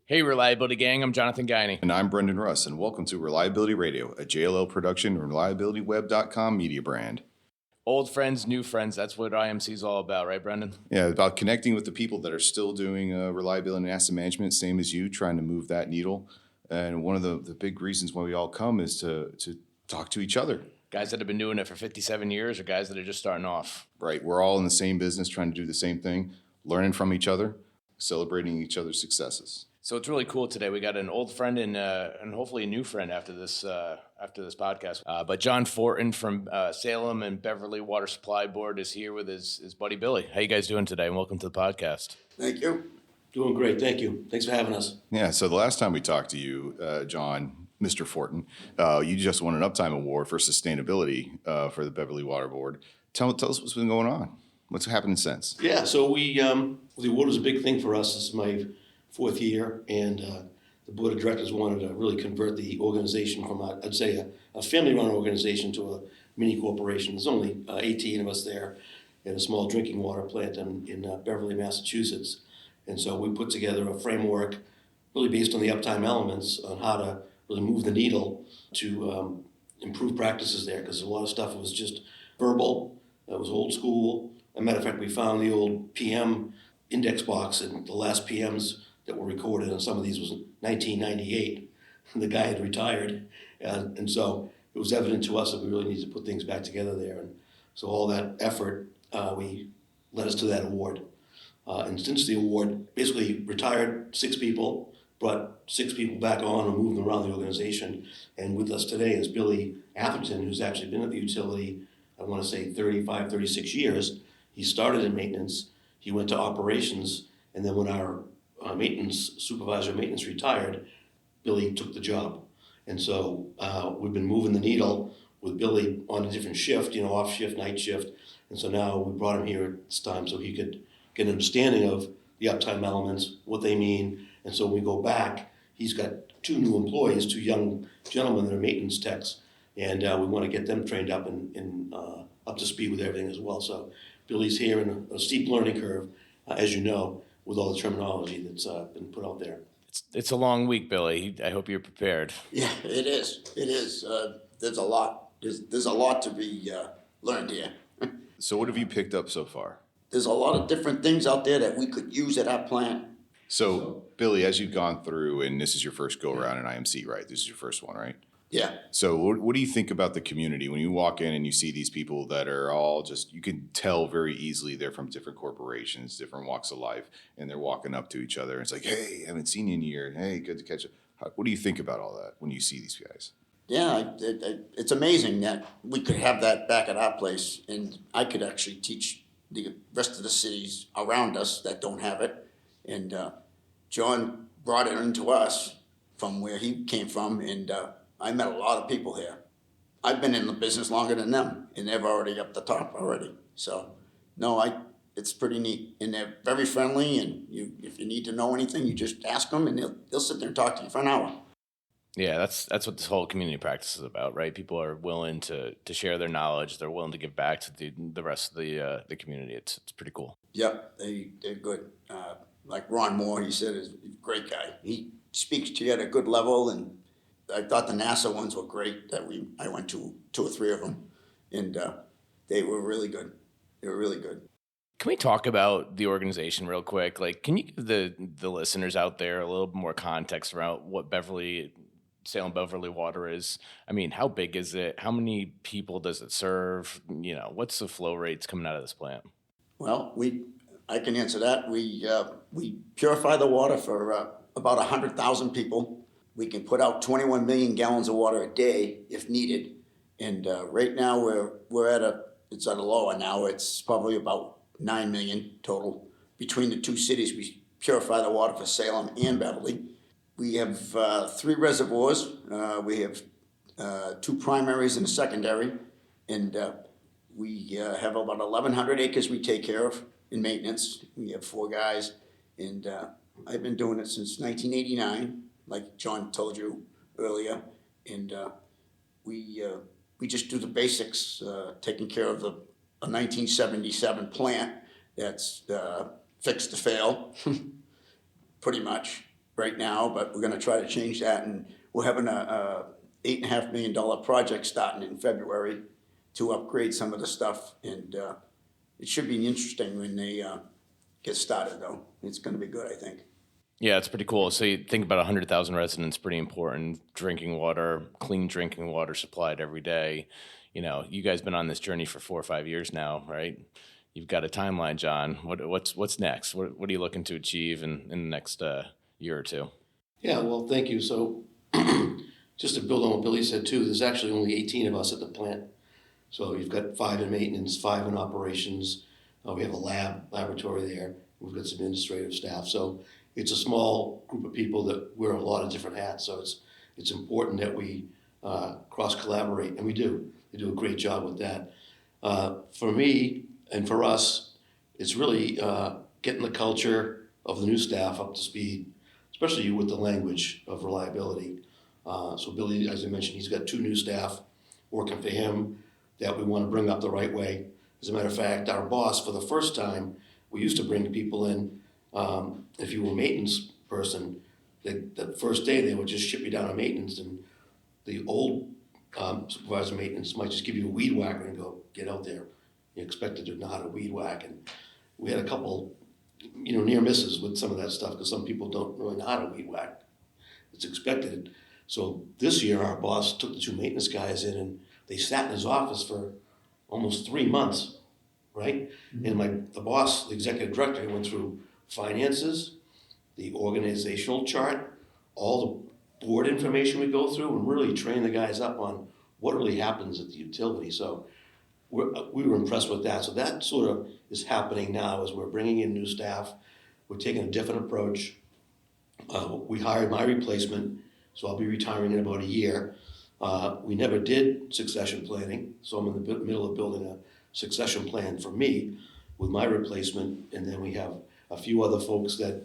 Hey, Reliability Gang, I'm Jonathan Guiney. And I'm Brendon Russ, and welcome to Reliability Radio, a JLL production and reliabilityweb.com media brand. Old friends, new friends, that's what IMC is all about, right, Brendon? Yeah, about connecting with the people that are still doing reliability and asset management, same as you, trying to move that needle. And one of the big reasons why we all come is to talk to each other. Guys that have been doing it for 57 years or guys that are just starting off. Right, we're all in the same business, trying to do the same thing, learning from each other, celebrating each other's successes. So it's really cool today. We got an old friend and hopefully a new friend after this podcast. But John Fortin from Salem and Beverly Water Supply Board is here with his buddy Billy. How you guys doing today? And welcome to the podcast. Thank you. Doing great. Thank you. Thanks for having us. Yeah, so the last time we talked to you, John, Mr. Fortin, you just won an Uptime Award for sustainability for the Beverly Water Board. Tell us what's been going on. What's happened since? Yeah, so we the award was a big thing for us. This is my fourth year, and the board of directors wanted to really convert the organization from, I'd say, a family-run organization to a mini corporation. There's only 18 of us there at a small drinking water plant in Beverly, Massachusetts. And so we put together a framework really based on the Uptime Elements on how to really move the needle to improve practices there, because a lot of stuff was just verbal. It was old school. As a matter of fact, we found the old PM index box, and the last PMs that were recorded on some of these was 1998. The guy had retired, and so it was evident to us that we really needed to put things back together there. And so all that effort we led us to that award. And since the award, basically retired 6 people, brought 6 people back on and moved them around the organization. And with us today is Billy Appleton, who's actually been at the utility, I want to say 35, 36 years. He started in maintenance, he went to operations, and then when our maintenance supervisor of maintenance retired, Billy took the job. And so we've been moving the needle with Billy on a different shift, off shift, night shift. And so now we brought him here at this time so he could get an understanding of the Uptime Elements, what they mean. And so when we go back, he's got 2 new employees, 2 young gentlemen that are maintenance techs. And we want to get them trained up and up to speed with everything as well. So Billy's here in a steep learning curve, as you know, with all the terminology that's been put out there. It's a long week, Billy. I hope you're prepared. Yeah, it is. It is. There's a lot. There's a lot to be learned here. So what have you picked up so far? There's a lot of different things out there that we could use at our plant. So Billy, as you've gone through, and this is your first go around in IMC, right? This is your first one, right? Yeah. So what do you think about the community when you walk in and you see these people that are all just, you can tell very easily they're from different corporations, different walks of life, and they're walking up to each other. And it's like, hey, I haven't seen you in a year. Hey, good to catch up. What do you think about all that when you see these guys? Yeah, it's amazing that we could have that back at our place, and I could actually teach the rest of the cities around us that don't have it. And John brought it into us from where he came from, and I met a lot of people here. I've been in the business longer than them, and they're already up the top already. So, no, it's pretty neat, and they're very friendly. And if you need to know anything, you just ask them, and they'll sit there and talk to you for an hour. Yeah, that's what this whole community practice is about, right? People are willing to share their knowledge. They're willing to give back to the rest of the community. It's pretty cool. Yep, they're good. Like Ron Moore, he said, is a great guy. He speaks to you at a good level, and I thought the NASA ones were great that I went to 2 or 3 of them, and they were really good. They were really good. Can we talk about the organization real quick? Like, can you give the listeners out there a little more context around what Salem Beverly Water is? I mean, how big is it? How many people does it serve? What's the flow rates coming out of this plant? Well, I can answer that. We purify the water for about 100,000 people. We can put out 21 million gallons of water a day if needed. And right now it's at a lower now. It's probably about 9 million total. Between the 2 cities, we purify the water for Salem and Beverly. We have 3 reservoirs. We have 2 primaries and a secondary. And we have about 1,100 acres we take care of in maintenance. We have 4 guys. And I've been doing it since 1989, like John told you earlier. And we just do the basics, taking care of a 1977 plant that's fixed to fail, pretty much. right now, but we're gonna try to change that, and we're having a $8.5 million project starting in February to upgrade some of the stuff, and it should be interesting when they get started, though. It's gonna be good, I think. Yeah, it's pretty cool. So you think about 100,000 residents, pretty important. Drinking water, clean drinking water supplied every day. You know, you guys been on this journey for 4 or 5 years now, right? You've got a timeline, John. What's next? What are you looking to achieve in the next year or two? Yeah, well, thank you. So just to build on what Billy said too, there's actually only 18 of us at the plant. So you've got 5 in maintenance, 5 in operations. We have a laboratory there. We've got some administrative staff. So it's a small group of people that wear a lot of different hats. So it's important that we cross collaborate, and we do. They do a great job with that. For me and for us, it's really getting the culture of the new staff up to speed, especially with the language of reliability. So Billy, as I mentioned, he's got 2 new staff working for him that we want to bring up the right way. As a matter of fact, our boss, for the first time, we used to bring people in, if you were a maintenance person, the first day they would just ship you down to maintenance, and the old supervisor of maintenance might just give you a weed whacker and go, get out there. You expected to know how to weed whack. And we had a couple, near misses with some of that stuff because some people don't really know how to weed whack. It's expected. So this year, our boss took the 2 maintenance guys in, and they sat in his office for almost 3 months, right? Mm-hmm. And the boss, the executive director, went through finances, the organizational chart, all the board information we go through, and really train the guys up on what really happens at the utility. So we were impressed with that. So that sort of is happening now as we're bringing in new staff. We're taking a different approach. We hired my replacement, so I'll be retiring in about a year. We never did succession planning, so I'm in the middle of building a succession plan for me with my replacement, and then we have a few other folks that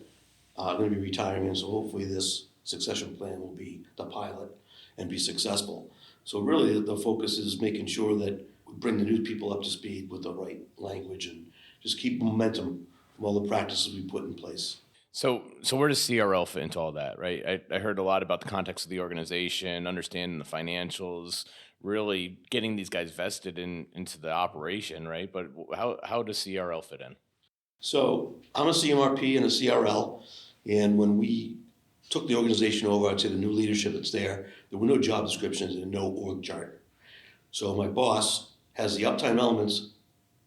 are going to be retiring, and so hopefully this succession plan will be the pilot and be successful. So really the focus is making sure that we bring the new people up to speed with the right language and just keep momentum from all the practices we put in place. So where does CRL fit into all that, right? I heard a lot about the context of the organization, understanding the financials, really getting these guys vested into the operation, right? But how does CRL fit in? So I'm a CMRP and a CRL, and when we took the organization over to the new leadership that's there were no job descriptions and no org chart. So my boss has the Uptime Elements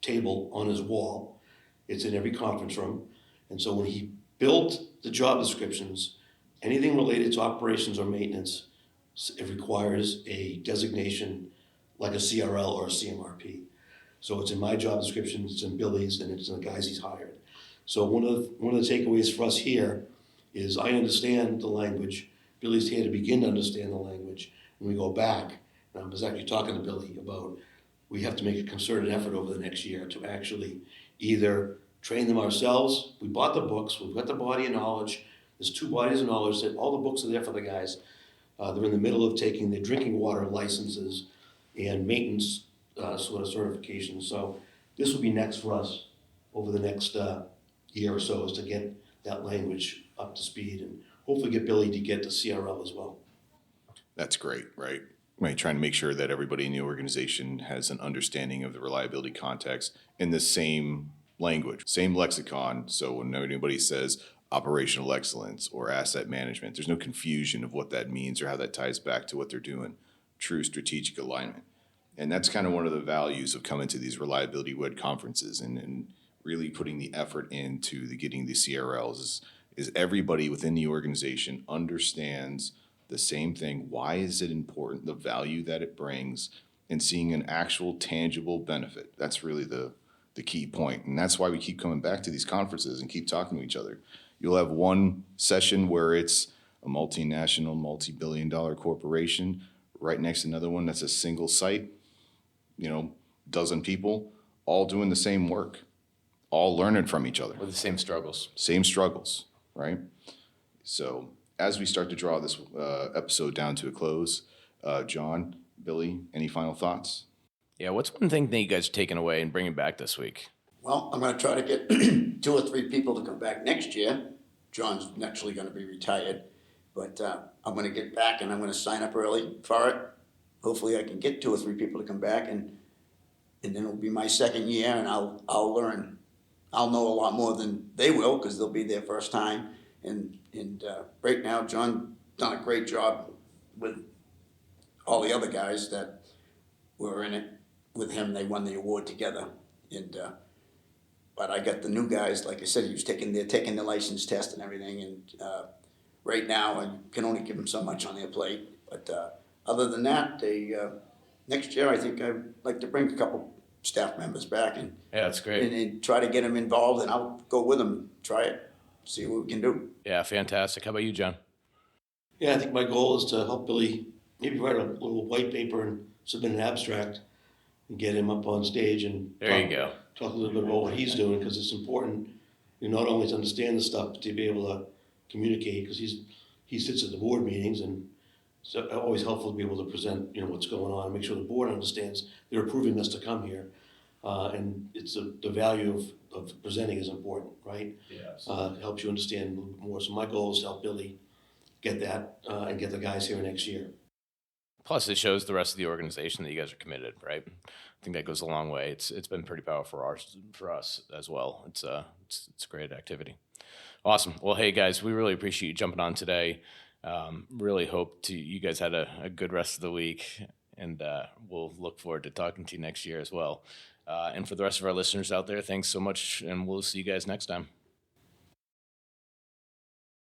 table on his wall. It's in every conference room. And so when he built the job descriptions, anything related to operations or maintenance, it requires a designation like a CRL or a CMRP. So it's in my job description, it's in Billy's, and it's in the guys he's hired. So one of the takeaways for us here is I understand the language. Billy's here to begin to understand the language. And we go back, and I was actually talking to Billy about we have to make a concerted effort over the next year to actually either train them ourselves. We bought the books, we've got the body of knowledge. There's 2 bodies of knowledge that all the books are there for the guys. They're in the middle of taking their drinking water licenses and maintenance sort of certifications. So this will be next for us over the next year or so, is to get that language up to speed and hopefully get Billy to get the CRL as well. That's great, right? Right, trying to make sure that everybody in the organization has an understanding of the reliability context in the same language, same lexicon. So when anybody says operational excellence or asset management, there's no confusion of what that means or how that ties back to what they're doing. True strategic alignment. And that's kind of one of the values of coming to these Reliabilityweb conferences and really putting the effort into getting the CRLs is everybody within the organization understands the same thing. Why is it important? The value that it brings, and seeing an actual tangible benefit. That's really the key point. And that's why we keep coming back to these conferences and keep talking to each other. You'll have one session where it's a multinational, multi-billion-dollar corporation right next to another one that's a single site, dozen people, all doing the same work, all learning from each other. With the same struggles. Same struggles, right? So as we start to draw this episode down to a close, John, Billy, any final thoughts? Yeah, what's one thing that you guys are taking away and bringing back this week? Well, I'm gonna try to get 2 or 3 people to come back next year John's naturally gonna be retired. But I'm gonna get back and I'm gonna sign up early for it. Hopefully I can get 2 or 3 people to come back and then it'll be my second year and I'll learn. I'll know a lot more than they will because they'll be their first time. And right now, John done a great job with all the other guys that were in it with him. They won the award together. And but I got the new guys, like I said, they're taking the license test and everything. And right now, I can only give them so much on their plate. But other than that, next year I think I'd like to bring a couple staff members back and Yeah, that's great. and try to get them involved, and I'll go with them, try it, see what we can do. Yeah, fantastic. How about you, John? Yeah, I think my goal is to help Billy maybe write a little white paper and submit an abstract and get him up on stage and There you go. talk a little bit about what he's doing, because it's important, not only to understand the stuff, but to be able to communicate, because he sits at the board meetings, and it's always helpful to be able to present, what's going on, make sure the board understands they're approving us to come here. And it's the value of presenting is important, right? Yeah. It helps you understand a little bit more. So my goal is to help Billy get that and get the guys here next year. Plus, it shows the rest of the organization that you guys are committed, right? I think that goes a long way. It's been pretty powerful for us as well. It's a great activity. Awesome. Well, hey guys, we really appreciate you jumping on today. Really hope you guys had a good rest of the week, and we'll look forward to talking to you next year as well. And for the rest of our listeners out there, thanks so much, and we'll see you guys next time.